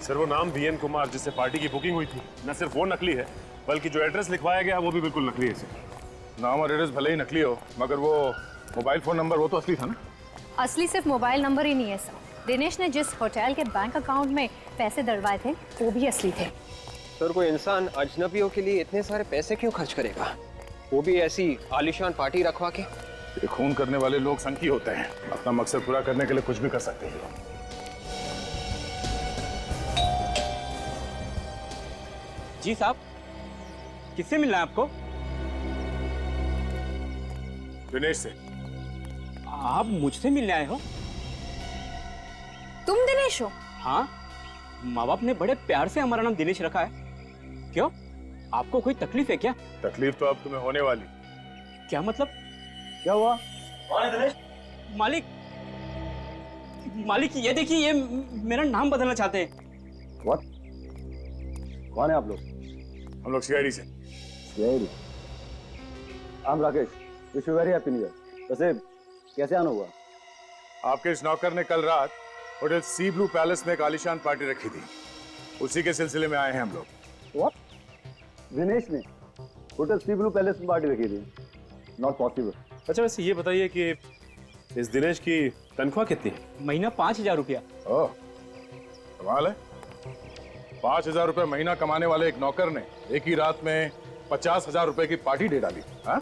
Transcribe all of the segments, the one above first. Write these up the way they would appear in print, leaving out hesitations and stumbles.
Sir वो नाम VN Kumar जिससे पार्टी की बुकिंग हुई थी, न सिर्फ वो नकली है बल्कि जो एड्रेस लिखवाया गया वो भी बिल्कुल नकली है सर। नाम और एड्रेस भले ही नकली हो मगर वो मोबाइल फोन नंबर वो तो असली था ना। असली सिर्फ मोबाइल नंबर ही नहीं है सर, दिनेश ने जिस होटल के बैंक अकाउंट में पैसे डलवाए थे वो भी असली थे। सर कोई इंसान अजनबियों के लिए इतने सारे पैसे क्यों खर्च करेगा, वो भी ऐसी आलीशान पार्टी रखवा के। ये खून करने वाले लोग संकी होते हैं, अपना मकसद पूरा करने के लिए कुछ भी कर सकते हैं। जी साहब, किससे मिलना है आपको? दिनेश से। आप मुझसे मिलने आए हो? तुम दिनेश हो? हाँ, माँ बाप ने बड़े प्यार से हमारा नाम दिनेश रखा है। क्यों, आपको कोई तकलीफ है क्या? तकलीफ तो अब तुम्हें होने वाली। क्या मतलब? क्या हुआ? कौन है दिनेश? मालिक, मालिक ये देखिए, ये मेरा नाम बदलना चाहते हैं। What? कौन है आप लोग? हम लोग सीआईडी से। CID? I'm Rakesh. Wish you very happy new year. वैसे कैसे आना हुआ? आपके इस नौकर ने कल रात होटल सी ब्लू पैलेस में एक आलीशान पार्टी रखी थी, उसी के सिलसिले में आए हैं हम लोग। What? दिनेश ने होटल सी ब्लू पैलेस में पार्टी रखी थी? Not possible. अच्छा वैसे ये बताइए कि इस दिनेश की तनख्वाह कितनी है? महीना 5,000 रुपया। ओह, कमाल है। 5,000 रुपए महीना कमाने वाले एक नौकर ने एक ही रात में 50,000 रुपए की पार्टी दे डाली। हाँ,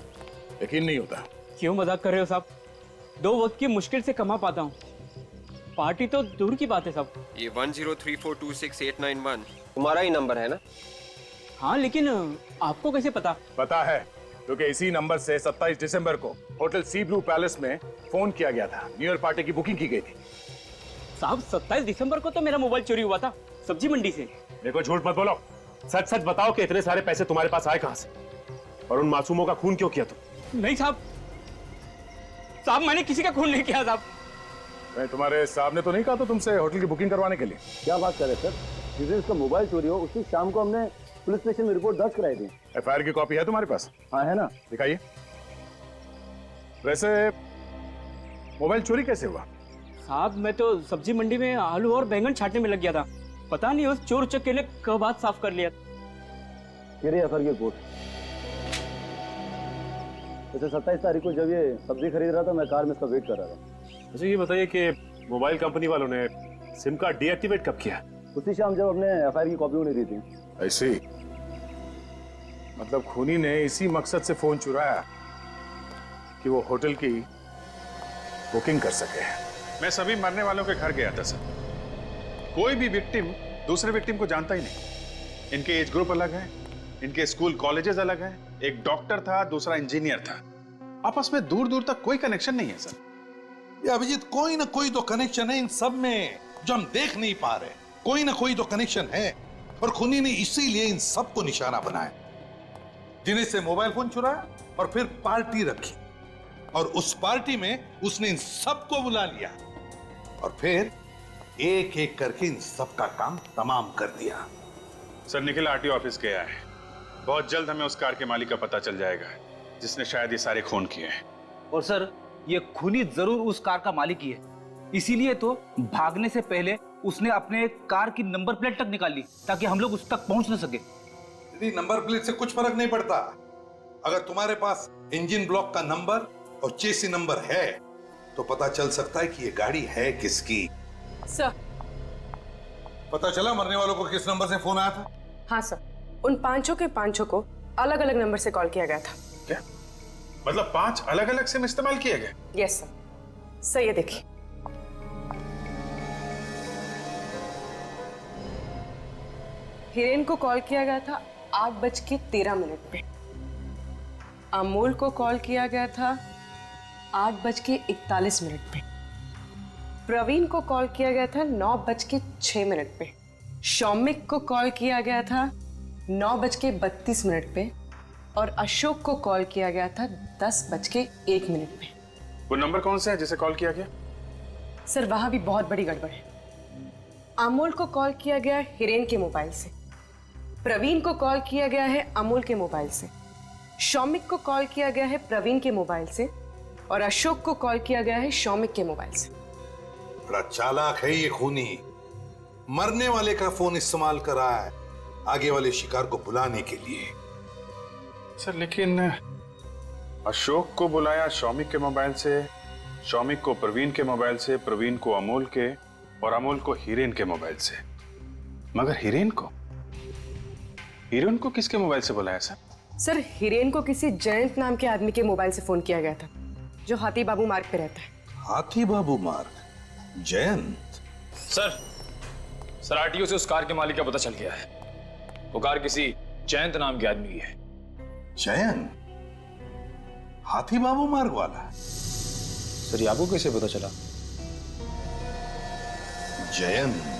यकीन नहीं होता। क्यों मजाक कर रहे हो साहब? 2 वक्त की मुश्किल से कमा पाता हूँ, पार्टी तो दूर की बात है साहब। ये 1034268991 तुम्हारा ही नंबर है ना? हाँ, लेकिन आपको कैसे पता? पता है क्योंकि इसी नंबर से 27 दिसंबर को होटल सी ब्लू पैलेस में फोन किया गया था। न्यू ईयर पार्टी की बुकिंग की गई थी। साहब 27 दिसंबर को तो मेरा मोबाइल चोरी हुआ था सब्जी मंडी से। देखो झूठ मत बोलो, सच सच बताओ कि इतने सारे पैसे तुम्हारे पास आए कहां से और उन मासूमों का खून क्यों किया तुम? नहीं साहब, साहब मैंने किसी का खून नहीं किया साहब। मैं तुम्हारे साहब ने तो नहीं कहा था तुमसे होटल की बुकिंग करवाने के लिए? क्या बात कर रहे सर? जिस दिन उसका मोबाइल चोरी हो उसी शाम को हमने पुलिस स्टेशन में रिपोर्ट दर्ज कराई थी। एफआईआर की कॉपी है तुम्हारे पास? हाँ है ना। दिखाइए। वैसे मोबाइल चोरी कैसे हुआ? साहब मैं तो सब्जी मंडी में आलू और बैंगन छाटने में लग गया था, पता नहीं उस चोर उचक्के ने कब हाथ साफ कर लिया। एफआईआर की रिपोर्ट। वैसे 27 तारीख को जब ये सब्जी खरीद रहा था मैं कार में इसका वेट कर रहा था। अच्छा ये बताइए कि मोबाइल कंपनी वालों ने सिम कार्ड डीएक्टिवेट कब किया? उसी शाम जब हमने एफआईआर की कॉपी उन्हें दी थी। ऐसे ही? मतलब खूनी ने इसी मकसद से फोन चुराया कि वो होटल की बुकिंग कर सके। मैं सभी मरने वालों के घर गया था सर। कोई भी विक्टिम दूसरे विक्टिम को जानता ही नहीं। इनके एज ग्रुप अलग है, इनके स्कूल कॉलेजेस अलग हैं। एक डॉक्टर था, दूसरा इंजीनियर था। आपस में दूर दूर तक कोई कनेक्शन नहीं है सर। ये अभिजीत, कोई ना कोई तो कनेक्शन है इन सब में जो हम देख नहीं पा रहे। कोई ना कोई तो कनेक्शन है और खूनी ने इसीलिए इन सबको निशाना बनाया। दिनेश से मोबाइल फोन चुराया और फिर पार्टी रखी और उस पार्टी में उसने इन सबको बुला लिया और फिर एक एक करके इन सबका काम तमाम कर दिया। सर निखिल आरटीओ ऑफिस गया है। बहुत जल्द हमें उस कार के मालिक का पता चल जाएगा जिसने शायद ये सारे खून किए हैं। और सर ये खूनी जरूर उस कार का मालिक ही है, इसीलिए तो भागने से पहले उसने अपने कार की नंबर प्लेट तक निकाल ली ताकि हम लोग उस तक पहुंच न सके। यदि नंबर प्लेट से कुछ फर्क नहीं पड़ता, अगर तुम्हारे पास इंजन ब्लॉक का नंबर और चेसी नंबर है तो पता चल सकता है कि ये गाड़ी है किसकी। सर पता चला मरने वालों को किस नंबर से फोन आया था? हाँ सर, उन पांचों के पांचों को अलग अलग नंबर से कॉल किया गया था। क्या मतलब 5 अलग अलग सिम इस्तेमाल किए गए? Yes sir. सर ये देखिए, हिरेन को कॉल किया गया था 8:13 पे। अमोल को कॉल किया गया था 8:41 पे। प्रवीण को कॉल किया गया था 9:06 पे। शौमिक को कॉल किया गया था 9:32 पे और अशोक को कॉल किया गया था 10:01 पे। वो नंबर कौन सा है जिसे कॉल किया गया? सर वहां भी बहुत बड़ी गड़बड़ है। अमोल को कॉल किया गया हिरेन के मोबाइल से, प्रवीण को कॉल किया गया है अमोल के मोबाइल से, शौमिक को कॉल किया गया है प्रवीण के मोबाइल से और अशोक को कॉल किया गया है शौमिक के मोबाइल से। बड़ा चालाक है ये खूनी। मरने वाले का फोन इस्तेमाल करा है आगे वाले शिकार को बुलाने के लिए। सर लेकिन अशोक को बुलाया शौमिक के मोबाइल से, शौमिक को प्रवीण के मोबाइल से, प्रवीण को अमोल के, और अमोल को हिरेन के मोबाइल से। मगर हिरेन को किसके मोबाइल से बुलाया सर? सर हिरेन को किसी जयंत नाम के आदमी के मोबाइल से फोन किया गया था, जो हाथी बाबू मार्ग पे रहता है। हाथी बाबू मार्ग? जयंत? सर आरटीओ से उस कार के मालिक का पता चल गया है। वो कार किसी जयंत नाम के आदमी की है। जयंत? हाथी बाबू मार्ग वाला? सर ये आपको कैसे पता चला? जयंत।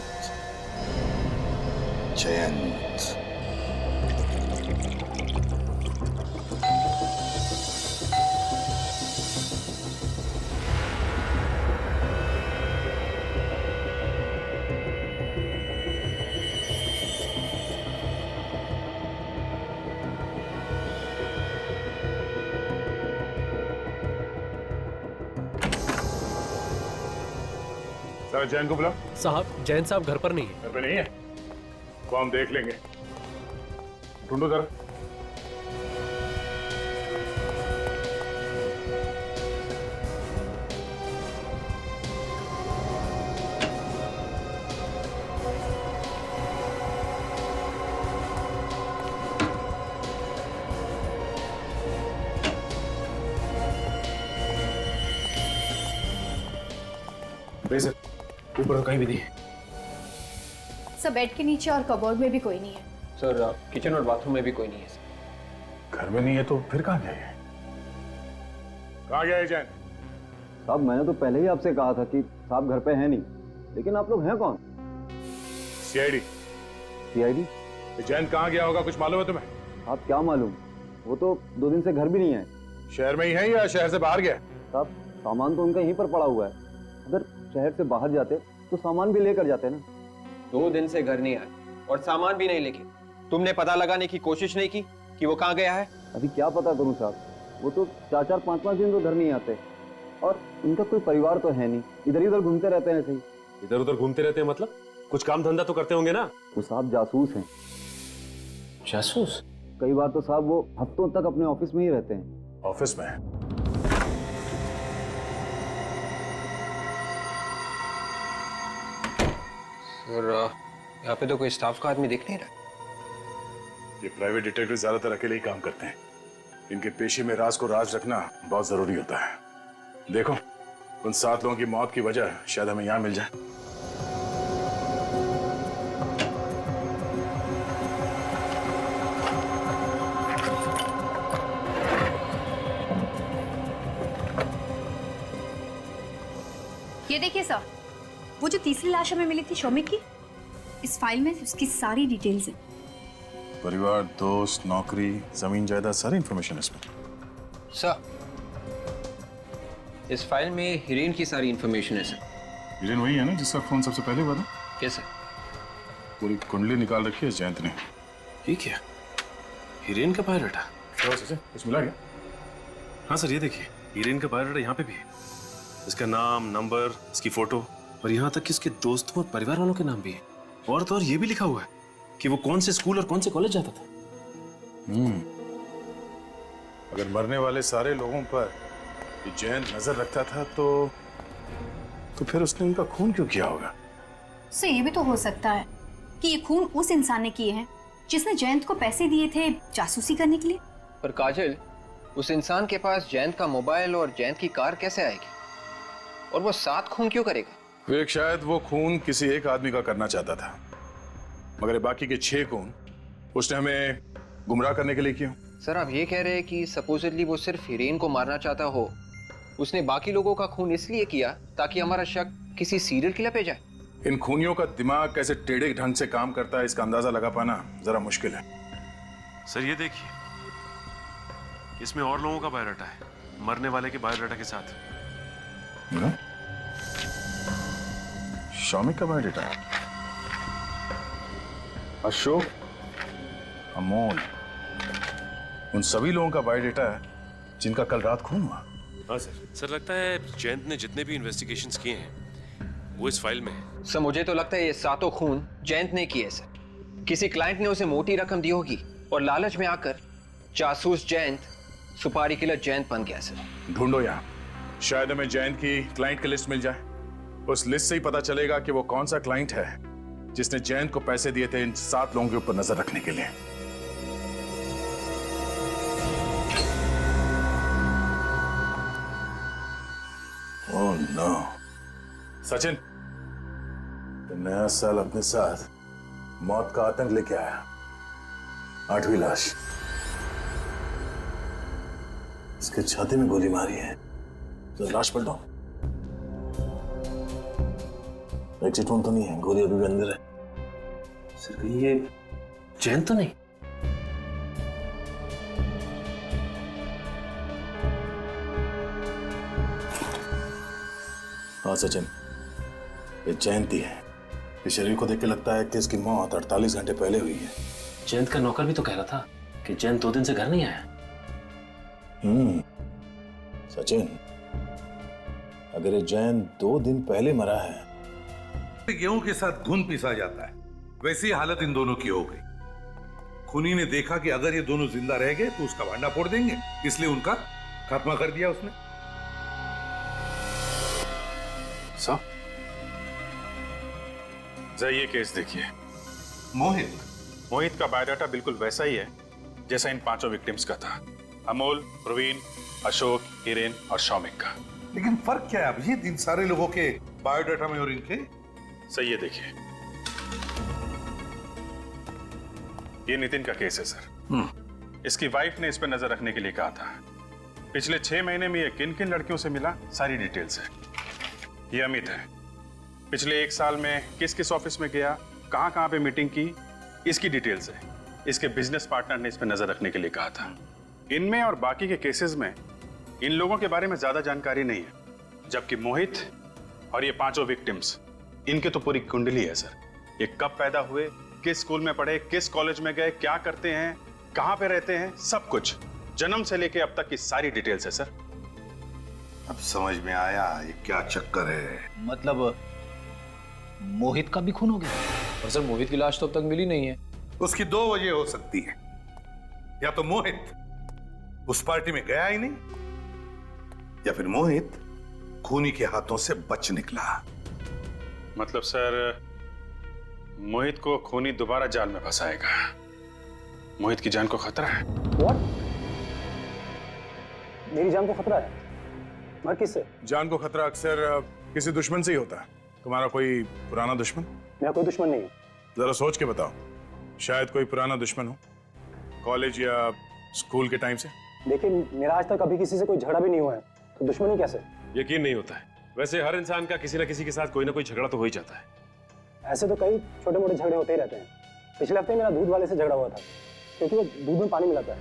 सर जैन को बुला। साहब जैन साहब घर पर नहीं है। घर पे नहीं है तो हम देख लेंगे। ढूंढो जरा। सर ऊपर कहीं भी नहीं है। सर बेड के नीचे और कबोर्ड में भी कोई नहीं है। सर किचन और बाथरूम में भी कोई नहीं है सर। घर में नहीं है तो फिर कहाँ गया है? कहाँ गया है जैन? साहब मैंने तो पहले ही आपसे कहा था कि साहब घर पे हैं नहीं, लेकिन आप लोग हैं कौन? सीआईडी। सीआईडी? जैन कहाँ गया होगा कुछ मालूम है तुम्हें? आप क्या मालूम, वो तो 2 दिन से घर भी नहीं है। शहर में ही है या शहर से बाहर गया? साहब सामान तो उनका यहीं पर पड़ा हुआ है, अगर शहर से बाहर जाते तो सामान भी लेकर जाते ना। 2 दिन से घर नहीं आए और सामान भी नहीं लेके तुमने पता लगाने की कोशिश नहीं की कि वो कहाँ गया है? अभी क्या पता करूं साहब, वो तो 4-4, 5-5 दिन तो घर नहीं आते, और उनका कोई परिवार तो है नहीं, इधर इधर घूमते रहते हैं ऐसे ही। इधर उधर घूमते रहते हैं मतलब? कुछ काम धंधा तो करते होंगे ना? वो साहब जासूस हैं। जासूस? कई बार तो साहब वो हफ्तों तक अपने ऑफिस में ही रहते हैं। ऑफिस में? सर यहाँ पे तो कोई स्टाफ का आदमी दिख नहीं रहा। ये प्राइवेट डिटेक्टिव ज्यादातर अकेले ही काम करते हैं। इनके पेशे में राज को राज रखना बहुत जरूरी होता है। देखो उन 7 लोगों की मौत की वजह शायद हमें यहाँ मिल जाए। ये देखिए सर, वो जो तीसरी लाश हमें मिली थी शौमिक की, इस फाइल में उसकी सारी डिटेल्स हैं। परिवार, दोस्त, नौकरी, जमीन जायदाद, सारी इंफॉर्मेशन इसमें। सर इस फाइल में हिरेन की सारी इंफॉर्मेशन है सर। हिरेन वही है ना जिसका फोन सबसे पहले हुआ था? Yes sir. पूरी कुंडली निकाल रखी है जयंत ने। ठीक है, हिरेन का बायोडाटा कुछ मिला क्या? हाँ सर, ये देखिए हिरेन का बायोडाटा यहाँ पे भी है। इसका नाम, नंबर, इसकी फोटो, और यहाँ तक कि इसके दोस्तों और परिवार वालों के नाम भी है। और तो और ये भी लिखा हुआ है कि वो कौन से स्कूल और कौन से कॉलेज जाता था। अगर मरने वाले सारे लोगों पर ये जयंत नजर रखता था तो फिर उसने उनका खून क्यों किया होगा? सर ये भी तो हो सकता है कि ये खून उस इंसान ने किए हैं जिसने जयंत को पैसे दिए थे जासूसी करने के लिए। पर काजल, उस इंसान के पास जयंत का मोबाइल और जयंत की कार कैसे आएगी? और वो 7 खून क्यों करेगा? विवेक, शायद वो खून किसी एक आदमी का करना चाहता था, मगर बाकी के 6 खून उसने हमें गुमराह करने के लिए किया। सर आप ये कह रहे हैं कि सपोजिटली वो सिर्फ हिरेन को मारना चाहता हो, उसने बाकी लोगों का खून इसलिए किया ताकि हमारा शक किसी सीरियल किलर पे जाए। इन खूनियों का दिमाग कैसे टेढ़े ढंग से काम करता है इसका अंदाजा लगा पाना जरा मुश्किल है। सर ये देखिए, इसमें और लोगों का बायोडाटा है, मरने वाले के बायोडाटा के साथ। शौमिक का बायोडाटा है, अशोक, अमोल, उन सभी लोगों का बायोडाटा है जिनका कल रात खून हुआ। हाँ सर। सर लगता है जयंत ने जितने भी इन्वेस्टिगेशंस किए हैं वो इस फाइल में है। सर मुझे तो लगता है ये सातों खून जयंत ने किए सर। किसी क्लाइंट ने उसे मोटी रकम दी होगी और लालच में आकर जासूस जयंत सुपारी किलर जयंत बन गया सर। ढूंढो यहाँ, शायद हमें जयंत की क्लाइंट की लिस्ट मिल जाए। उस लिस्ट से ही पता चलेगा कि वो कौन सा क्लाइंट है जिसने जयंत को पैसे दिए थे इन 7 लोगों के ऊपर नजर रखने के लिए। ओह नो, सचिन, नया साल अपने साथ मौत का आतंक लेके आया। 8वीं लाश, इसके छाती में गोली मारी है। तो लाश पलटो, एग्जिट तो नहीं है, गोली अभी भी अंदर है। सर कहीं ये जयंत तो नहीं? हाँ सचिन, ये जयंत ही है। इस शरीर को देख के लगता है कि इसकी मौत 48 घंटे पहले हुई है। जयंत का नौकर भी तो कह रहा था कि जयंत 2 दिन से घर नहीं आया। सचिन, अगर ये जयंत 2 दिन पहले मरा है, गेहूं के साथ घुन पिसा जाता है, वैसी हालत इन दोनों की हो गई। खूनी ने देखा कि अगर ये दोनों जिंदा रह गए तो उसका भांडा फोड़ देंगे, इसलिए उनका खात्मा कर दिया उसने। साहब, जरा ये केस देखिए। मोहित का बायोडाटा बिल्कुल वैसा ही है जैसा इन 5 विक्टिम्स का था। अमोल, प्रवीण, अशोक, हिरेन और शौमिक का। लेकिन फर्क क्या है अभिजीत इन सारे लोगों के बायोडाटा में और इनके? सही है, देखिए ये नितिन का केस है सर। इसकी वाइफ ने इस पर नजर रखने के लिए कहा था। पिछले 6 महीने में ये किन किन लड़कियों से मिला, सारी डिटेल्स है। ये अमित है, पिछले 1 साल में किस किस ऑफिस में गया, कहां कहां पे मीटिंग की, इसकी डिटेल्स है। इसके बिजनेस पार्टनर ने इस पर नजर रखने के लिए कहा था। इनमें और बाकी के केसेस में इन लोगों के बारे में ज्यादा जानकारी नहीं है, जबकि मोहित और ये 5 विक्टिम्स, इनके तो पूरी कुंडली है सर। ये कब पैदा हुए, किस स्कूल में पढ़े, किस कॉलेज में गए, क्या करते हैं, कहां पे रहते हैं, सब कुछ जन्म से लेके अब तक की सारी डिटेल्स है सर। अब समझ में आया ये क्या चक्कर है। मतलब मोहित का भी खून हो गया? और सर मोहित की लाश तो अब तक मिली नहीं है। उसकी 2 वजह हो सकती है, या तो मोहित उस पार्टी में गया ही नहीं, या फिर मोहित खूनी के हाथों से बच निकला। मतलब सर मोहित को खूनी दोबारा जाल में फंसाएगा। मोहित की जान को खतरा है। What? मेरी जान को खतरा है? मर किससे? जान को खतरा अक्सर किसी दुश्मन से ही होता है। तुम्हारा कोई पुराना दुश्मन? मेरा कोई दुश्मन नहीं है। जरा सोच के बताओ, शायद कोई पुराना दुश्मन हो, कॉलेज या स्कूल के टाइम से। देखिए, मेरा आज तक कभी किसी से कोई झगड़ा भी नहीं हुआ है, तो दुश्मनी कैसे? यकीन नहीं होता है। वैसे हर इंसान का किसी न किसी के साथ कोई ना कोई झगड़ा तो हो ही जाता है। ऐसे तो कई छोटे मोटे झगड़े होते ही रहते हैं। पिछले हफ्ते मेरा दूध वाले से झगड़ा हुआ था, क्योंकि वो दूध में पानी मिलाता है।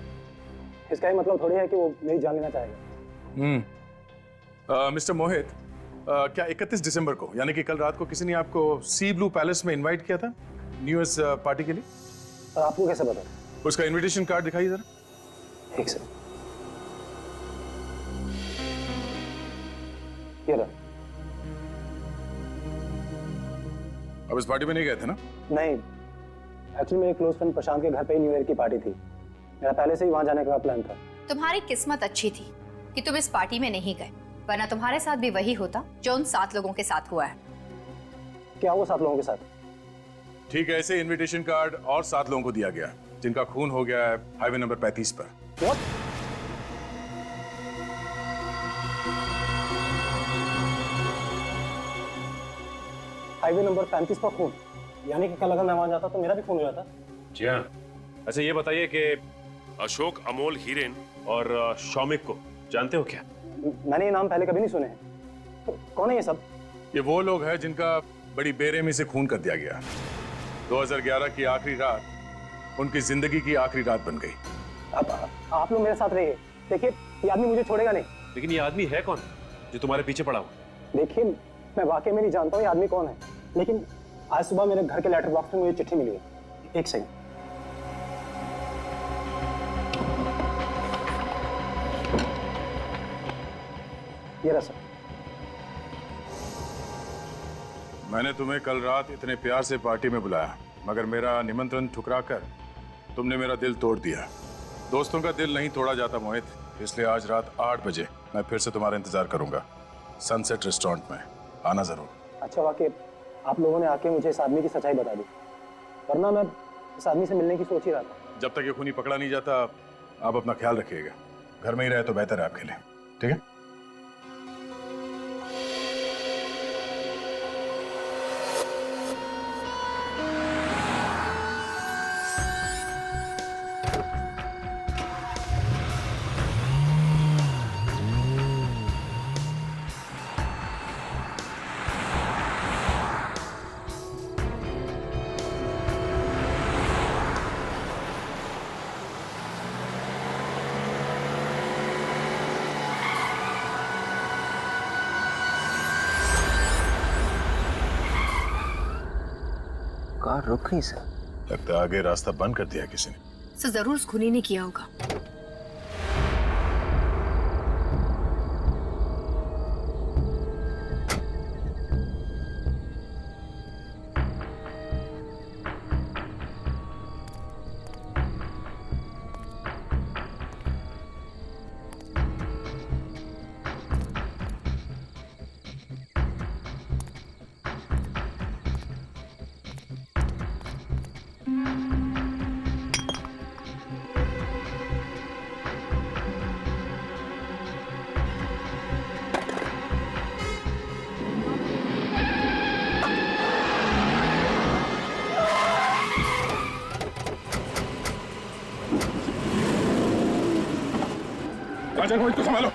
इसका ही मतलब थोड़ी है कि वो मेरी जान लेना चाहेगा। मिस्टर मोहित, क्या 31 दिसंबर को, यानी कि कल रात को, किसी ने आपको सी ब्लू पैलेस में इनवाइट किया था न्यू ईयर्स पार्टी के लिए? और आपको कैसे पता? उसका इनविटेशन कार्ड दिखाइए जरा। ठीक सर, ये रहा। अब इस पार्टी में नहीं गए थे ना? नहीं, एक्चुअली मेरे क्लोज फ्रेंड प्रशांत के घर पे ही न्यू ईयर की पार्टी थी। मेरा पहले से ही वहां जाने का प्लान था। तुम्हारी किस्मत अच्छी थी कि तुम इस पार्टी में नहीं गए, वरना तुम्हारे साथ भी वही होता जो उन 7 लोगों के साथ हुआ है। क्या हुआ 7 लोगों के साथ? ठीक है, ऐसे इनविटेशन कार्ड और 7 लोगों को दिया गया जिनका खून हो गया है हाईवे नंबर 35 पर। What? हाईवे नंबर 35 पर खून, यानी कि कल अगर मैं वहां जाता तो मेरा भी खून हो जाता। जी हाँ। अच्छा ये बताइए कि अशोक, अमोल, हिरेन और शौमिक को जानते हो क्या? मैंने ये नाम पहले कभी नहीं सुने हैं। तो कौन है ये सब? ये वो लोग हैं जिनका बड़ी बेरहमी से खून कर दिया गया। 2011 की आखिरी रात उनकी जिंदगी की आखिरी रात बन गई। आप लोग मेरे साथ रहिए। देखिए, ये आदमी मुझे छोड़ेगा नहीं। लेकिन ये आदमी है कौन जो तुम्हारे पीछे पड़ा हुआ? देखिए, मैं वाकई में नहीं जानता हूँ ये आदमी कौन है, लेकिन आज सुबह मेरे घर के लेटर बॉक्स में मुझे चिट्ठी मिली है। एक सेकंड। ये रहा सर। मैंने तुम्हें कल रात इतने प्यार से पार्टी में बुलाया, मगर मेरा निमंत्रण ठुकरा कर तुमने मेरा दिल तोड़ दिया। दोस्तों का दिल नहीं तोड़ा जाता मोहित, इसलिए आज रात 8 बजे मैं फिर से तुम्हारा इंतजार करूंगा सनसेट रेस्टोरेंट में। आना जरूर। अच्छा वाकई आप लोगों ने आके मुझे इस आदमी की सच्चाई बता दी, वरना मैं इस आदमी से मिलने की सोच ही रहा था। जब तक ये खूनी पकड़ा नहीं जाता आप अपना ख्याल रखिएगा। घर में ही रहे तो बेहतर है आपके लिए, ठीक है? कार रुक गई सर। लगता है आगे रास्ता बंद कर दिया किसी ने। सर जरूर उस खूनी ने किया होगा। राजा को इसको संभालो।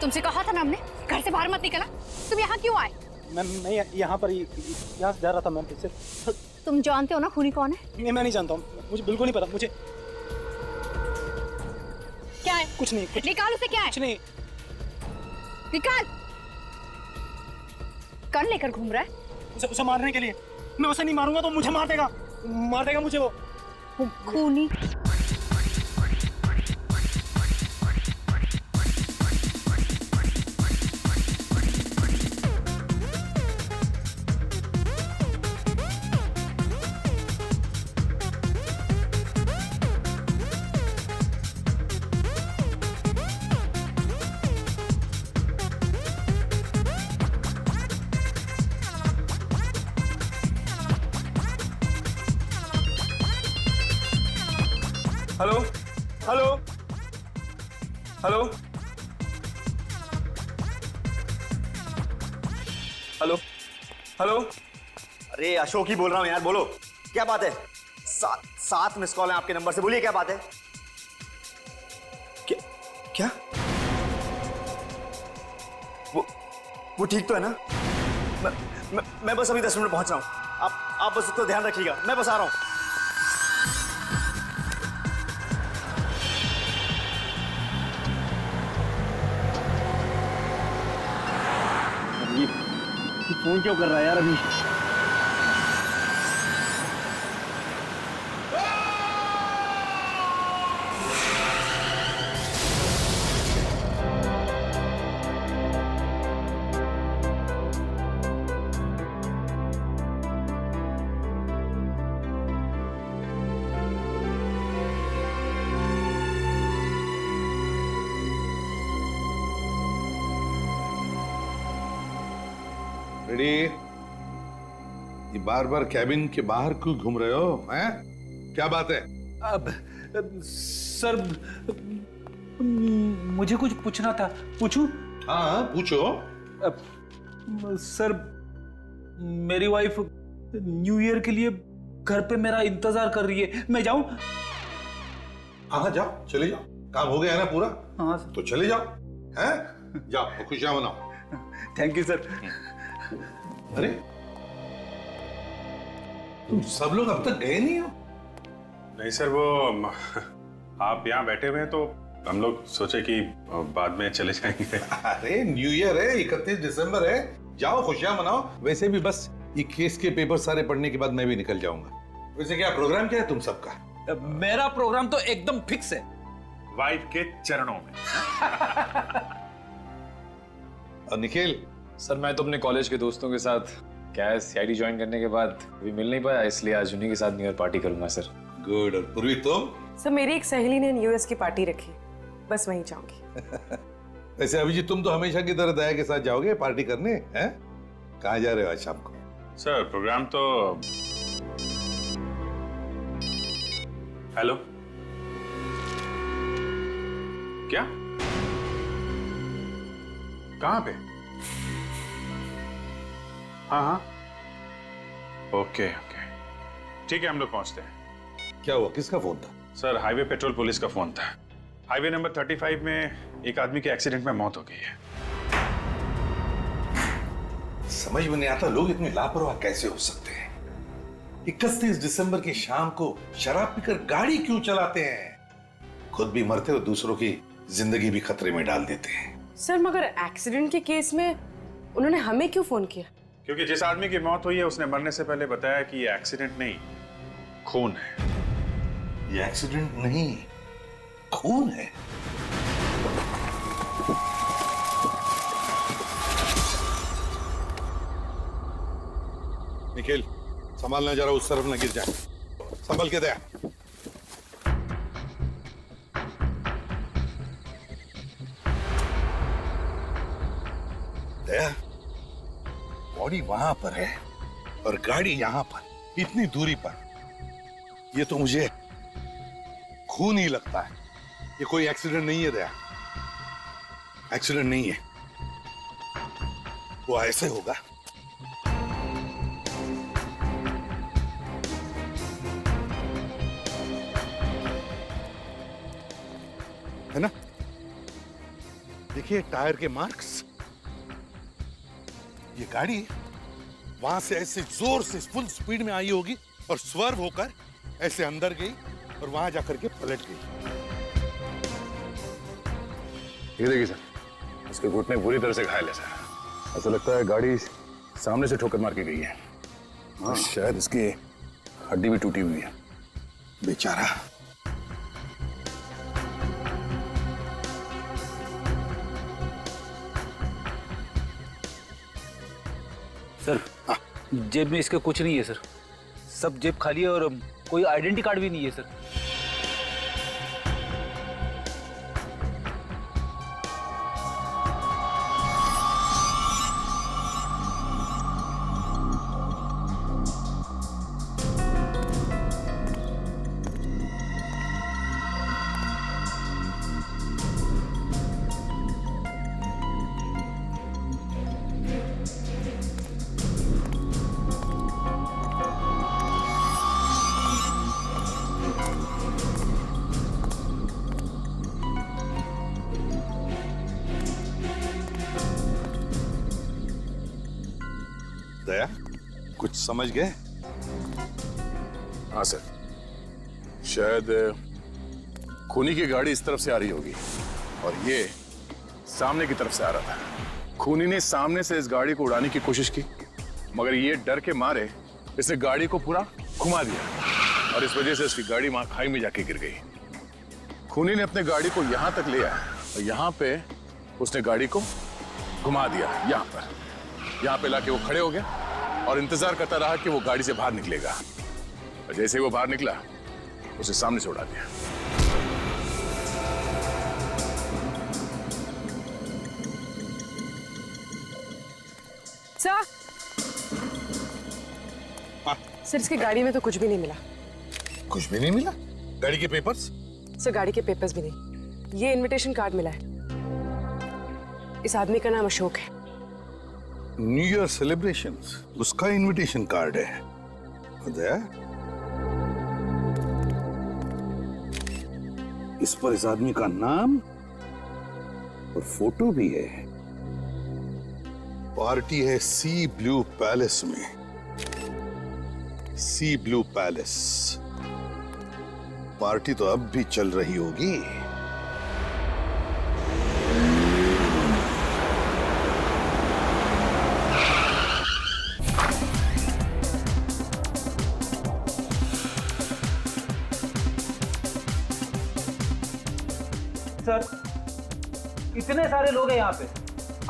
तुमसे कहा था ना हमने घर से बाहर मत निकलना। तुम यहाँ क्यों आए? मैं यहाँ पर यहाँ से जा रहा था मैम। फिर तुम जानते हो ना खूनी कौन है? मैं नहीं जानता हूँ, मुझे बिल्कुल नहीं पता। मुझे क्या है? कुछ नहीं। निकाल उसे। क्या है? कुछ नहीं। निकाल। कौन लेकर घूम रहा है? उसे मारने के लिए। मैं उसे नहीं मारूंगा तो मुझे मार देगा मुझे वो खूनी। Hello hello hello hello hello. अरे अशोक ही बोल रहा हूँ यार, बोलो क्या बात है। 7 मिस कॉल है आपके नंबर से, बोलिए क्या बात है। क्या वो ठीक तो है ना? मैं बस अभी 10 मिनट पहुंच रहा हूँ। आप बस उसको ध्यान रखिएगा, मैं बस आ रहा हूँ। फोन क्यों कर रहा है यार अभी? रेडी? ये बार बार कैबिन के बाहर क्यों घूम रहे हो? हैं? क्या बात है? सर मुझे कुछ पूछना था, पूछूं? हाँ पूछो। सर मेरी वाइफ न्यू ईयर के लिए घर पे मेरा इंतजार कर रही है, मैं जाऊं? हाँ जाओ, चले जाओ। काम हो गया है ना पूरा? हाँ तो चले जाओ, हैं? जाओ खुशियां मनाओ। Thank you sir. अरे तुम सब लोग अब तक गए नहीं हो? नहीं सर, वो आप यहाँ बैठे हुए हैं तो हम लोग सोचे कि बाद में चले जाएंगे। अरे न्यू ईयर है, 31 दिसंबर है, जाओ खुशियां मनाओ। वैसे भी बस ये केस के पेपर सारे पढ़ने के बाद मैं भी निकल जाऊंगा। वैसे क्या प्रोग्राम क्या है तुम सबका? मेरा प्रोग्राम तो एकदम फिक्स है, वाइफ के चरणों में। और निखिल? सर मैं तो अपने कॉलेज के दोस्तों के साथ क्या है सीआईडी ज्वाइन करने के बाद अभी मिल नहीं पाया, इसलिए आज उन्हीं के साथ न्यू ईयर पार्टी करूंगा सर। गुड। और पूर्वी तुम? सर मेरी एक सहेली ने यूएस की पार्टी रखी, बस वहीं जाऊंगी। वैसे अभिजीत तुम तो हमेशा की तरह दया के साथ जाओगे पार्टी करने, हैं? कहाँ जा रहे हो आज शाम को? सर प्रोग्राम तो हेलो क्या? कहाँ पे? हाँ हाँ ओके ओके ठीक है, हम लोग पहुंचते हैं। क्या हुआ, किसका फोन था? सर हाईवे पेट्रोल पुलिस का फोन था। हाईवे नंबर 35 में एक आदमी के एक्सीडेंट में मौत हो गई है। समझ में नहीं आता लोग इतने लापरवाह कैसे हो सकते हैं। 31 दिसंबर की शाम को शराब पीकर गाड़ी क्यों चलाते हैं? खुद भी मरते और दूसरों की जिंदगी भी खतरे में डाल देते हैं। सर मगर एक्सीडेंट के केस में उन्होंने हमें क्यों फोन किया? क्योंकि जिस आदमी की मौत हुई है उसने मरने से पहले बताया कि ये एक्सीडेंट नहीं, खून है। ये एक्सीडेंट नहीं, खून है। निखिल संभालना, जरा उस तरफ न गिर जाए, संभल के दे। दया, बॉडी वहां पर है और गाड़ी यहां पर, इतनी दूरी पर। ये तो मुझे खून ही लगता है। ये कोई एक्सीडेंट नहीं है दया, एक्सीडेंट नहीं है। वो ऐसे होगा। है ना? देखिए टायर के मार्क्स। ये गाड़ी वहां से ऐसे जोर से फुल स्पीड में आई होगी और स्वर्व होकर ऐसे अंदर गई और वहां जाकर के पलट गई। ये देखिए सर, इसके घुटने पूरी तरह से घायल है सर। ऐसा लगता है गाड़ी सामने से ठोकर मार के गई है। हाँ, शायद इसकी हड्डी भी टूटी हुई है। बेचारा। सर जेब में इसके कुछ नहीं है सर, सब जेब खाली है और कोई आइडेंटिटी कार्ड भी नहीं है सर। दया, कुछ समझ गए? हाँ सर, शायद खूनी की गाड़ी इस तरफ से आ रही होगी और ये सामने की तरफ से आ रहा था। खूनी ने सामने से इस गाड़ी को उड़ाने की कोशिश की, मगर ये डर के मारे इसने गाड़ी को पूरा घुमा दिया और इस वजह से इसकी गाड़ी वहां खाई में जाके गिर गई। खूनी ने अपने गाड़ी को यहां तक ले आया और यहां पे उसने गाड़ी को घुमा दिया। यहाँ पे लाके वो खड़े हो गया और इंतजार करता रहा कि वो गाड़ी से बाहर निकलेगा। और जैसे ही वो बाहर निकला, उसे सामने से उड़ा दिया। सर, सर इसकी गाड़ी में तो कुछ भी नहीं मिला। कुछ भी नहीं मिला? गाड़ी के पेपर्स? सर गाड़ी के पेपर्स भी नहीं, ये इनविटेशन कार्ड मिला है। इस आदमी का नाम अशोक है। न्यू ईयर सेलिब्रेशंस, उसका इनविटेशन कार्ड है। दया, इस पर इस आदमी का नाम और फोटो भी है। पार्टी है सी ब्लू पैलेस में। सी ब्लू पैलेस पार्टी तो अब भी चल रही होगी। सर, इतने सारे लोग हैं यहाँ पे,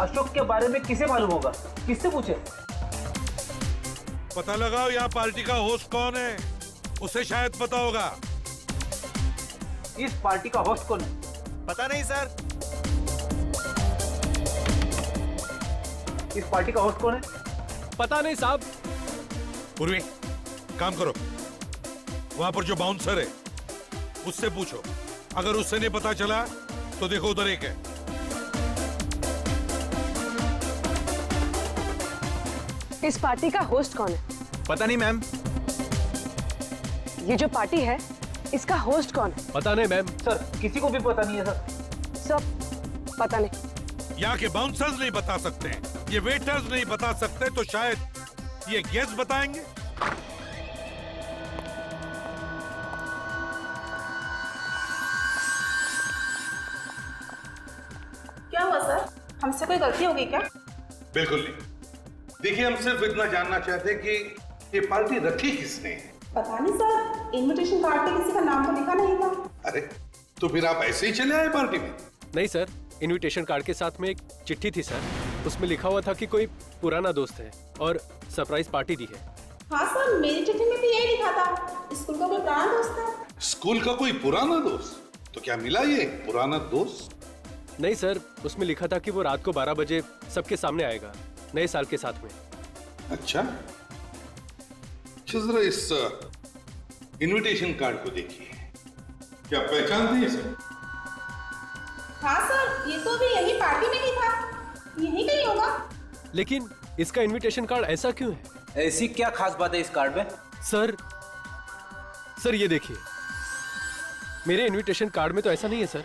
अशोक के बारे में किसे मालूम होगा? किससे पूछे? पता लगाओ यहाँ पार्टी का होस्ट कौन है, उसे शायद पता होगा। इस पार्टी का होस्ट कौन है? पता नहीं सर। इस पार्टी का होस्ट कौन है? पता नहीं साहब। पूर्वी, काम करो, वहां पर जो बाउंसर है उससे पूछो। अगर उससे नहीं पता चला तो देखो उधर एक है। इस पार्टी का होस्ट कौन है? पता नहीं मैम। ये जो पार्टी है इसका होस्ट कौन है? पता नहीं मैम। सर, किसी को भी पता नहीं है सर। सब पता नहीं। यहाँ के बाउंसर्स नहीं बता सकते, ये वेटर्स नहीं बता सकते, तो शायद ये गेस्ट बताएंगे। क्या हुआ सर? हमसे कोई गलती हो गई क्या? बिल्कुल नहीं। देखिए, हम सिर्फ इतना जानना चाहते हैं कि ये पार्टी रखी किसने है। पता नहीं सर, इनविटेशन कार्ड पे किसी का नाम तो लिखा नहीं था। अरे तो फिर आप ऐसे ही चले आए पार्टी में? नहीं सर, इनविटेशन कार्ड के साथ में एक चिट्ठी थी सर, उसमें लिखा हुआ था कि कोई पुराना दोस्त है और सरप्राइज पार्टी दी है। हाँ सर, मेरी चिट्ठी में भी यही लिखा था, स्कूल का कोई पुराना दोस्त है। स्कूल का कोई पुराना दोस्त? तो क्या मिला ये पुराना दोस्त? नहीं सर, उसमें लिखा था कि वो रात को 12 बजे सबके सामने आएगा नए साल के साथ में। अच्छा, जरा इस इनविटेशन कार्ड को देखिए, क्या पहचानते हैं इसे? हाँ सर, ये तो भी यही पार्टी में ही था, यही कहीं होगा। लेकिन इसका इनविटेशन कार्ड ऐसा क्यों है? ऐसी क्या खास बात है इस कार्ड में? सर ये देखिए, मेरे इनविटेशन कार्ड में तो ऐसा नहीं है सर,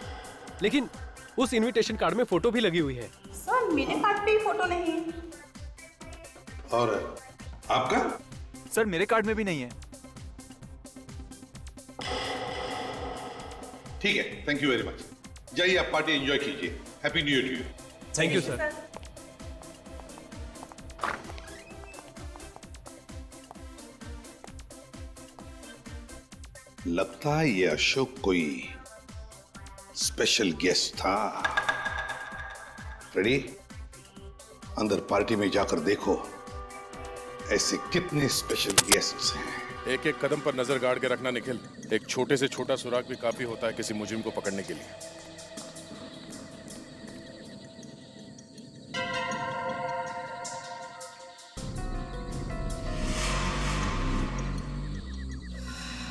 लेकिन उस इनविटेशन कार्ड में फोटो भी लगी हुई है। सर, मेरे कार्ड पे भी फोटो नहीं है। और आपका? सर, मेरे कार्ड में भी नहीं है। ठीक है, थैंक यू वेरी मच। जाइए, आप पार्टी एंजॉय कीजिए। Happy new year to you. Thank you sir. लगता है ये अशोक कोई स्पेशल गेस्ट था। रेडी? अंदर पार्टी में जाकर देखो ऐसे कितने स्पेशल गेस्ट्स हैं। एक एक कदम पर नजर गाड़ के रखना निखिल। एक छोटे से छोटा सुराग भी काफी होता है किसी मुजरिम को पकड़ने के लिए।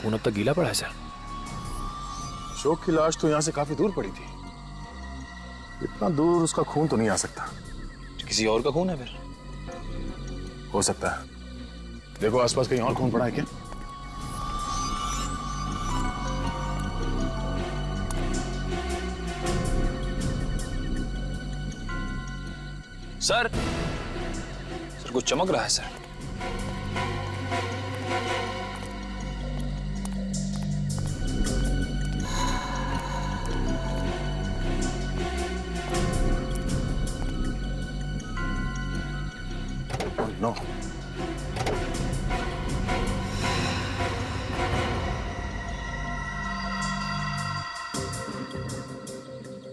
खून अब तक गीला पड़ा है सर। अशोक की लाश तो यहाँ से काफी दूर पड़ी थी, इतना दूर उसका खून तो नहीं आ सकता। किसी और का खून है फिर? हो सकता है। देखो आसपास कहीं और खून पड़ा है क्या? सर कुछ चमक रहा है सर। नो,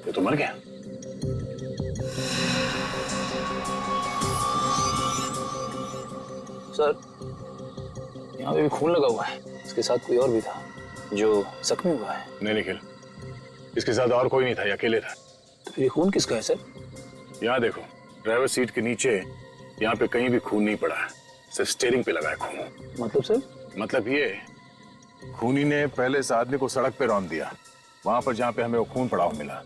ये तो मर गया। सर, यहाँ पे भी खून लगा हुआ है, इसके साथ कोई और भी था जो जख्मी हुआ है। नहीं निखिल, इसके साथ और कोई नहीं था, ये अकेले था। तो फिर ये खून किसका है सर? यहाँ देखो, ड्राइवर सीट के नीचे यहाँ पे कहीं भी खून नहीं पड़ा है, सिर्फ स्टीयरिंग पे लगा है खून। मतलब सर? मतलब ये, खूनी ने पहले इस आदमी को सड़क पे रौंद दिया, वहां पर जहाँ पे हमें वो खून पड़ा हुआ मिला।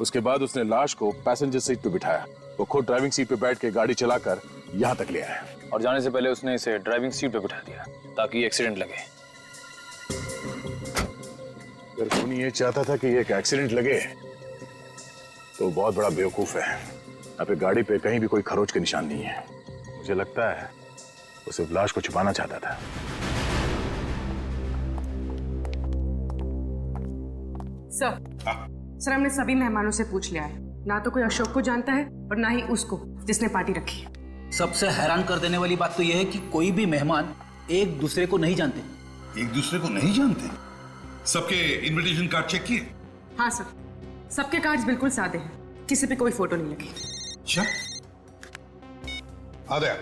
उसके बाद उसने लाश को पैसेंजर सीट पे बिठाया, वो खुद ड्राइविंग सीट पे बैठ के गाड़ी चलाकर यहाँ तक ले आया। और जाने से पहले उसने इसे ड्राइविंग सीट पे बिठा दिया ताकि एक्सीडेंट लगे। अगर खूनी ये चाहता था कि ये एक एक्सीडेंट लगे तो बहुत बड़ा बेवकूफ है। यहाँ पे गाड़ी पे कहीं भी कोई खरोच के निशान नहीं है। मुझे लगता है वो सिर्फ लाश को छुपाना चाहता था। सर हमने सभी मेहमानों से पूछ लिया है, ना तो कोई अशोक को जानता है और ना ही उसको जिसने पार्टी रखी है। सबसे हैरान कर देने वाली बात तो यह है कि कोई भी मेहमान एक दूसरे को नहीं जानते। एक दूसरे को नहीं जानते? सबके इनविटेशन कार्ड चेक किए? हाँ सर, सबके कार्ड्स बिल्कुल सादे हैं, किसी पे कोई फोटो नहीं लगी। अच्छा, आ गया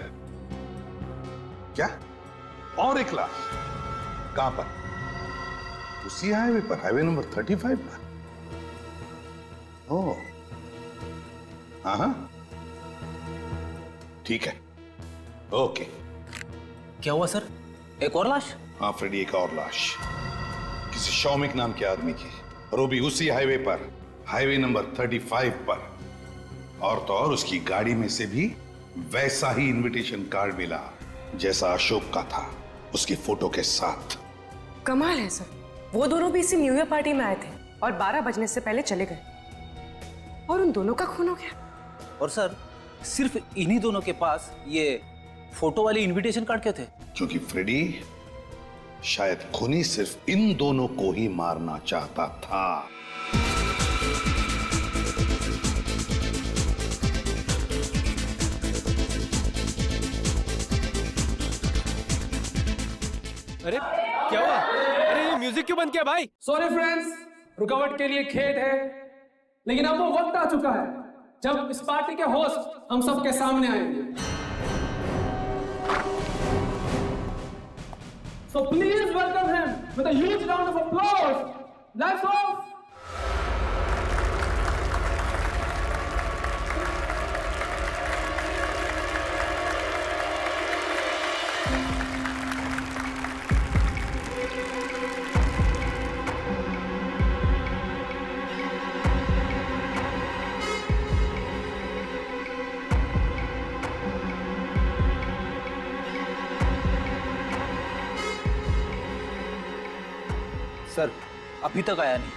क्या? और एक लाश कहां पर? उसी हाईवे पर, हाईवे नंबर 35 पर। ओह, हाँ, ठीक है, ओके। क्या हुआ सर, एक और लाश? हाँ फ्रेडी, एक और लाश किसी शौमिक नाम के आदमी की, और वो भी उसी हाईवे पर, हाईवे नंबर 35 पर। और तो और उसकी गाड़ी में से भी वैसा ही इनविटेशन कार्ड मिला जैसा अशोक का था, उसकी फोटो के साथ। कमाल है सर, वो दोनों भी इसी न्यू ईयर पार्टी में आए थे और 12 बजने से पहले चले गए और उन दोनों का खून हो गया। और सर सिर्फ इन्हीं दोनों के पास ये फोटो वाली इनविटेशन कार्ड क्यों थे? क्योंकि फ्रेडी, शायद खूनी सिर्फ इन दोनों को ही मारना चाहता था। अरे क्या हुआ? अरे ये म्यूजिक क्यों बंद किया भाई? सॉरी फ्रेंड्स, रुकावट के लिए खेद है, लेकिन अब वो वक्त आ चुका है जब इस पार्टी के होस्ट हम सबके सामने आएंगे। So please welcome him with a huge round of applause. Lights off. Sir अभी तक आया नहीं।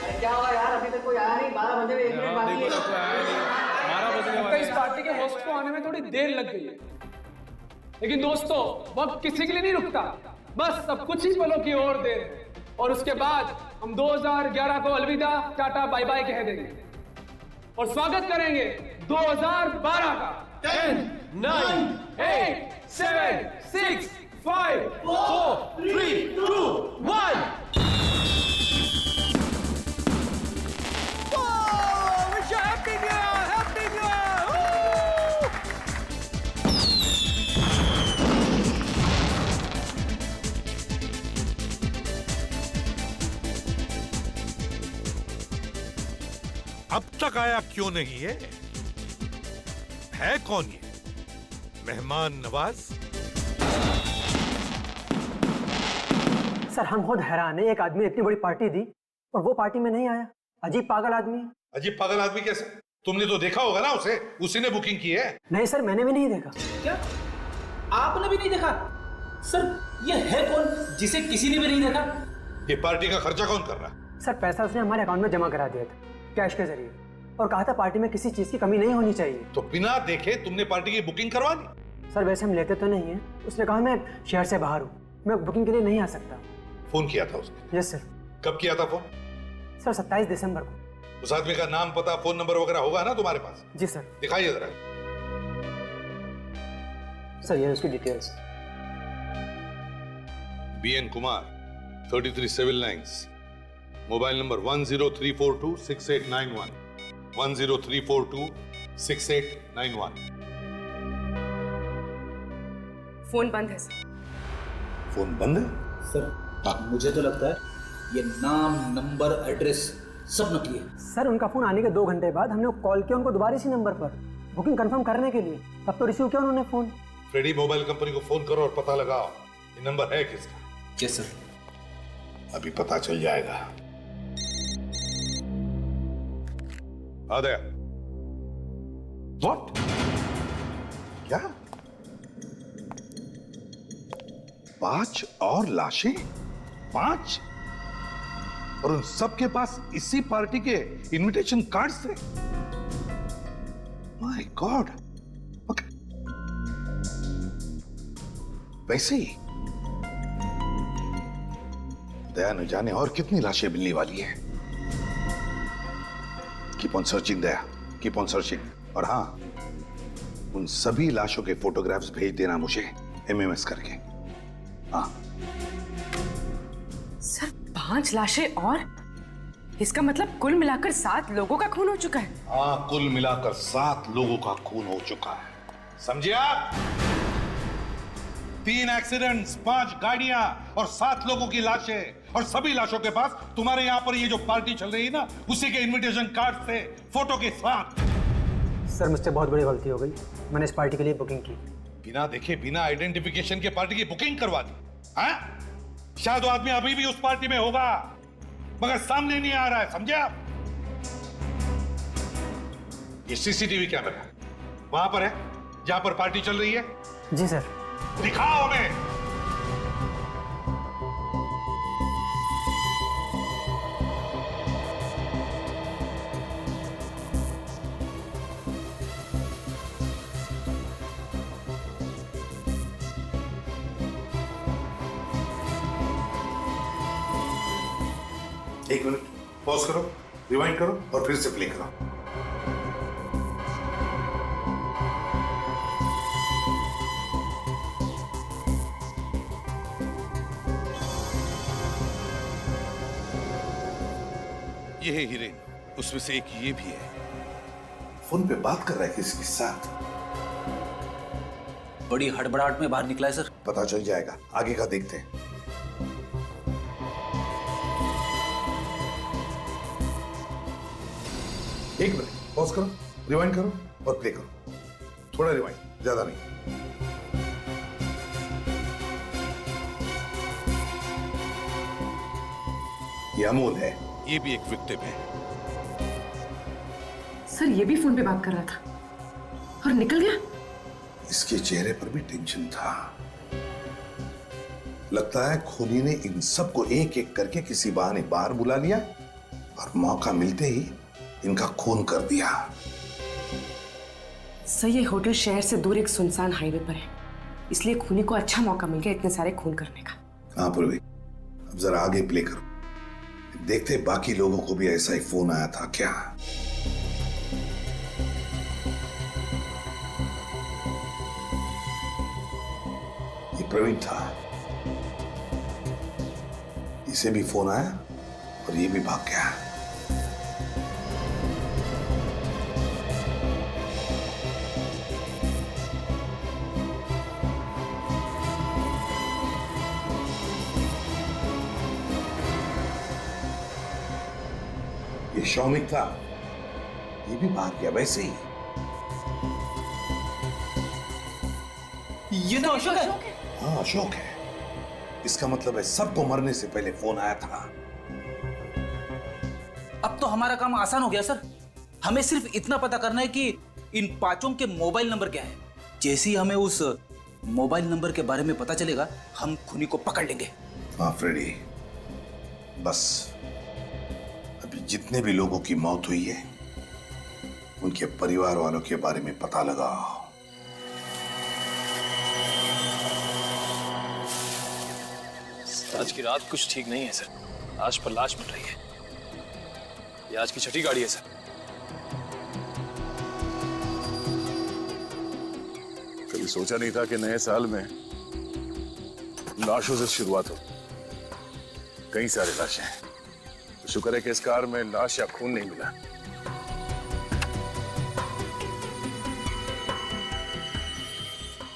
अरे क्या हुआ यार, अभी तक कोई आया नहीं? 12 बजे 1 मिनट बाकी है। 12 बजने वाले। इस पार्टी के होस्ट को आने में थोड़ी देर लग गई है, लेकिन दोस्तों वक्त किसी के लिए नहीं रुकता, बस अब कुछ ही पलों की और देर है और उसके बाद हम 2011 को अलविदा टाटा बाय बाय कह देंगे और स्वागत करेंगे 2012 का। 10, 9, 8, 7, 6, 5, 4, 3, 2, 1. अब तक आया क्यों नहीं है कौन ये? मेहमान नवाज? सर हम बहुत हैरान है, एक आदमी इतनी बड़ी पार्टी दी और वो पार्टी में नहीं आया। अजीब पागल आदमी है। अजीब पागल आदमी कैसे? तुमने तो देखा होगा ना उसे, उसी ने बुकिंग की है। नहीं सर, मैंने भी नहीं देखा। क्या आपने भी नहीं देखा? सर ये है कौन जिसे किसी ने भी नहीं देखा? ये पार्टी का खर्चा कौन कर रहा है? सर पैसा उसने हमारे अकाउंट में जमा करा दिया था कैश के जरिए और कहा था पार्टी में किसी चीज की कमी नहीं होनी चाहिए। तो बिना देखे तुमने पार्टी की बुकिंग करवा दी? सर वैसे हम लेते तो नहीं है, उसने कहा मैं शहर से बाहर हूँ, मैं बुकिंग के लिए नहीं आ सकता। फोन किया था उसने? Yes sir. कब किया था फोन? सर 27 दिसंबर को। उस आदमी का नाम, पता, फोन नंबर वगैरह होगा ना तुम्हारे पास? जी सर। दिखाइए जरा। सर ये उसकी details. BN Kumar, 33 civil lines, mobile number 103426891, 103426891। Phone बंद है सर। फोन बंद है? सर मुझे तो लगता है ये नाम, नंबर, एड्रेस सब नकली है। सर उनका फोन आने के 2 घंटे बाद हमने कॉल किया उनको दोबारा इसी नंबर पर बुकिंग कंफर्म करने के लिए, तब तो रिसीव किया उन्होंने फोन। फ्रेडी मोबाइल कंपनी को फोन करो और पता लगाओ ये नंबर है किसका। Yes sir. अभी पता चल जाएगा। आ गया। What? क्या? 5 और लाशें? 5? और उन सबके पास इसी पार्टी के इनविटेशन कार्ड्स थे। My God. वैसे ही दया न जाने और कितनी लाशें मिलने वाली हैं। Keep on searching Daya, keep on searching. और हाँ, उन सभी लाशों के फोटोग्राफ्स भेज देना मुझे एमएमएस करके। हाँ सर 5 लाशें और इसका मतलब कुल मिलाकर 7 लोगों का खून हो चुका है। हाँ, कुल मिलाकर 7 लोगों का खून हो चुका है। समझे आप? 3 एक्सीडेंट्स, 5 गाड़ियां और 7 लोगों की लाशें। और सभी लाशों के पास तुम्हारे यहाँ पर ये जो पार्टी चल रही है ना, उसी के इनविटेशन कार्ड थे, फोटो के साथ। सर मुझसे बहुत बड़ी गलती हो गई, मैंने इस पार्टी के लिए बुकिंग की। बिना देखे, बिना आइडेंटिफिकेशन के पार्टी की बुकिंग करवा दी? हाँ? शायद वो आदमी अभी भी उस पार्टी में होगा, मगर सामने नहीं आ रहा है। समझे आप? ये सीसीटीवी कैमरा वहां पर है जहां पर पार्टी चल रही है। जी सर। दिखाओ हमें। एक मिनट पॉज करो, रिवाइंड करो और फिर से प्ले करो। ये है हीरेन, उसमें से एक ये भी है। फोन पे बात कर रहा है किसी के साथ। बड़ी हड़बड़ाहट में बाहर निकला है सर। पता चल जाएगा, आगे का देखते हैं। एक मिनट पॉज करो, रिवाइंड करो और प्ले करो। थोड़ा रिवाइंड, ज्यादा नहीं। ये अमोल है, ये भी एक विक्टिम है। सर ये भी फोन पे बात कर रहा था और निकल गया। इसके चेहरे पर भी टेंशन था। लगता है खूनी ने इन सबको एक एक करके किसी बहाने बाहर बुला लिया और मौका मिलते ही इनका खून कर दिया। सर ये होटल शहर से दूर एक सुनसान हाईवे पर है, इसलिए खूनी को अच्छा मौका मिल गया इतने सारे खून करने का। हाँ पूर्वी, अब जरा आगे प्ले करो, देखते बाकी लोगों को भी ऐसा ही फोन आया था क्या। ये प्रवीण था, इसे भी फोन आया और ये भी भाग गया। ये शौमिक था, ये भी भाग गया वैसे ही। ये तो अशोक है। हाँ अशोक है। इसका मतलब है सबको मरने से पहले फोन आया था। अब तो हमारा काम आसान हो गया सर। हमें सिर्फ इतना पता करना है कि इन 5 के मोबाइल नंबर क्या है। जैसे ही हमें उस मोबाइल नंबर के बारे में पता चलेगा, हम खूनी को पकड़ लेंगे। हाँ फ्रेडी, बस अभी जितने भी लोगों की मौत हुई है, उनके परिवार वालों के बारे में पता लगाओ। आज की रात कुछ ठीक नहीं है सर। लाश पर लाश मिल रही है। ये आज की छठी गाड़ी है सर। कभी सोचा नहीं था कि नए साल में लाशों से शुरुआत हो। कई सारे लाशें हैं। तो शुक्र है कि इस कार में लाश या खून नहीं मिला।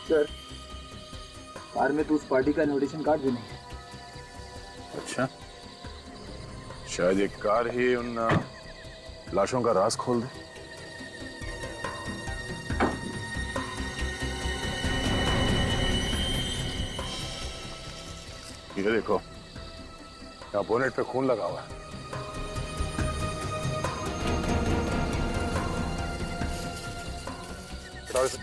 सर कार में तो उस पार्टी का इनविटेशन कार्ड भी नहीं है। अच्छा, शायद ये कार ही उन लाशों का राज खोल दे। ये देखो, यहाँ बोनेट पे खून लगा हुआ है। हटाओ इसे।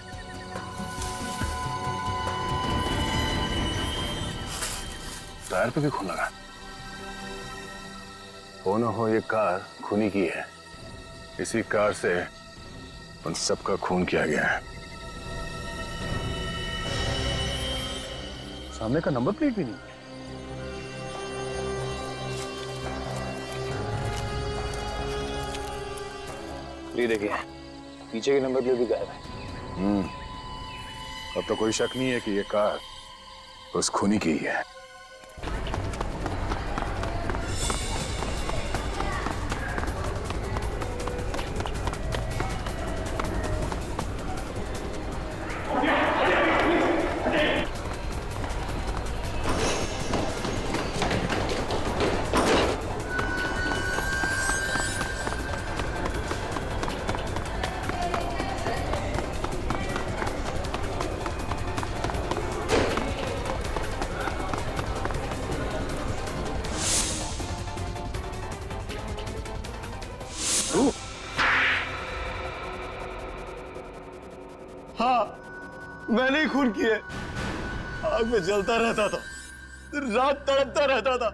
टायर पे भी खून लगा। हो न हो ये कार खूनी की है। इसी कार से उन सबका खून किया गया है। सामने का नंबर प्लेट भी नहीं। ये देखिए, पीछे की नंबर प्लेट भी गायब है। अब तो कोई शक नहीं है कि ये कार उस खूनी की ही है। हाँ, मैंने ही खून किए। आग में जलता रहता था, रात तड़पता रहता था।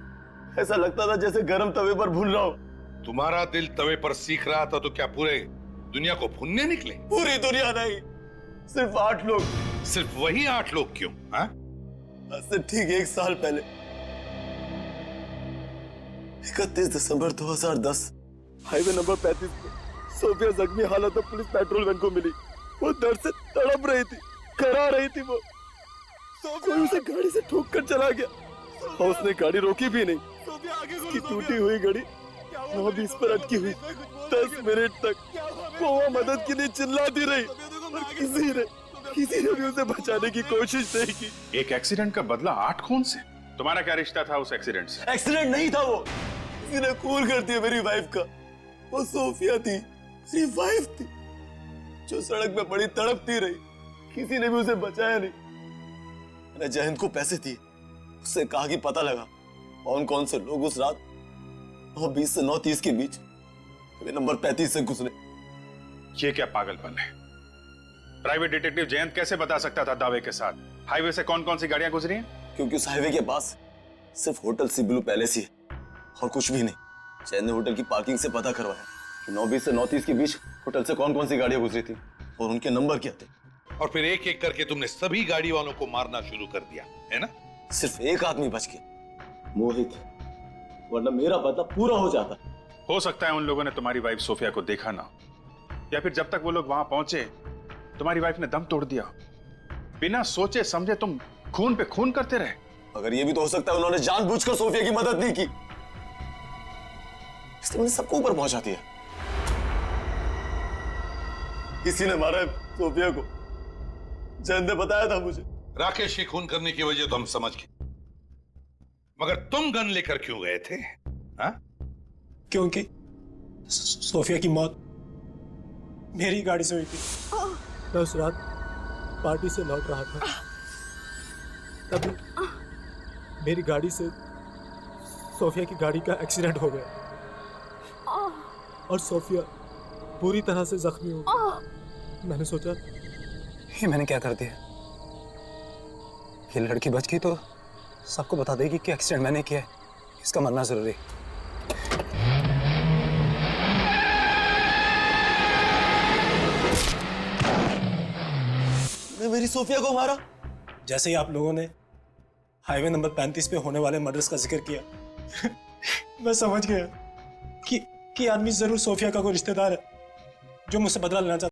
ऐसा लगता था जैसे गर्म तवे पर भून रहा हूं। तुम्हारा दिल तवे पर सीख रहा था तो क्या पूरे दुनिया को भूनने निकले? पूरी दुनिया नहीं, सिर्फ 8 लोग। सिर्फ वही 8 लोग क्यों? हाँ? आज से ठीक 1 साल पहले 31 दिसंबर 2010 हाईवे नंबर 35 पे सोफिया जख्मी हालत में पुलिस पेट्रोल वैन को मिली। वो दर्द से तड़प रही थी, करा रही थी। वो कोई उसे गाड़ी से ठोक कर चला गया और उसने गाड़ी रोकी भी नहीं। उसकी टूटी हुई गाड़ी 9:20 पर अटकी हुई। 10 मिनट तक वो मदद के लिए चिल्लाती रही और किसी ने भी उसे बचाने की कोशिश नहीं की। एक एक्सीडेंट का बदला 8 खून से? तुम्हारा क्या रिश्ता था उस एक्सीडेंट से? एक्सीडेंट नहीं था वो, किसी ने खून कर दिया मेरी वाइफ का। वो सोफिया थी, मेरी वाइफ थी, जो सड़क पे पड़ी तड़पती रही। किसी ने भी उसे बचाया नहीं। मैंने जयंत को पैसे दिए, उससे कहा कि पता लगा कौन कौन से लोग उस रात 9:20 से 9:30 के बीच नंबर 35 से गुजरे। ये क्या पागलपन है? प्राइवेट डिटेक्टिव जयंत कैसे बता सकता था दावे के साथ हाईवे से कौन कौन सी गाड़ियां गुजरी हैं? क्योंकि उस हाईवे के पास सिर्फ होटल सी ब्लू पैलेस ही है और कुछ भी नहीं। जयंत ने होटल की पार्किंग से पता करवाया कि 9:20 से 9:30 के बीच होटल से कौन कौन सी गाड़ियां गुजरी थी और उनके नंबर क्या थे। और फिर एक एक करके तुमने सभी गाड़ी वालों को मारना शुरू कर दिया, है ना? सिर्फ एक आदमी बच गया, मोहित, वरना मेरा बदला पूरा हो जाता। हो सकता है उन लोगों ने तुम्हारी वाइफ सोफिया को देखा ना, या फिर जब तक वो लोग वहां पहुंचे तुम्हारी वाइफ ने दम तोड़ दिया। बिना सोचे समझे तुम खून पे खून करते रहे। अगर ये भी तो हो सकता है उन्होंने जानबूझकर सोफिया की मदद नहीं की, इसलिए उन्हें सबको ऊपर पहुंचा दिया। किसी ने मारा सोफिया को, जयंत ने बताया था मुझे। राकेश की खून करने की वजह तो हम समझ गए, मगर तुम गन लेकर क्यों गए थे? हाँ? क्योंकि सोफिया की मौत मेरी गाड़ी से हुई थी। मैं उस रात पार्टी से लौट रहा था, तभी मेरी गाड़ी से सोफिया की गाड़ी का एक्सीडेंट हो गया और सोफिया पूरी तरह से जख्मी हो गई। मैंने सोचा ये मैंने क्या कर दिया, ये लड़की बच गई तो सबको बता देगी कि एक्सीडेंट मैंने किया है, इसका मरना जरूरी है। मेरी सोफिया को मारा। जैसे ही आप लोगों ने हाईवे नंबर 35 पे होने वाले मर्डर्स का जिक्र किया मैं समझ गया कि आदमी जरूर सोफिया का कोई रिश्तेदार है जो मुझसे बदला लेना चाहता है।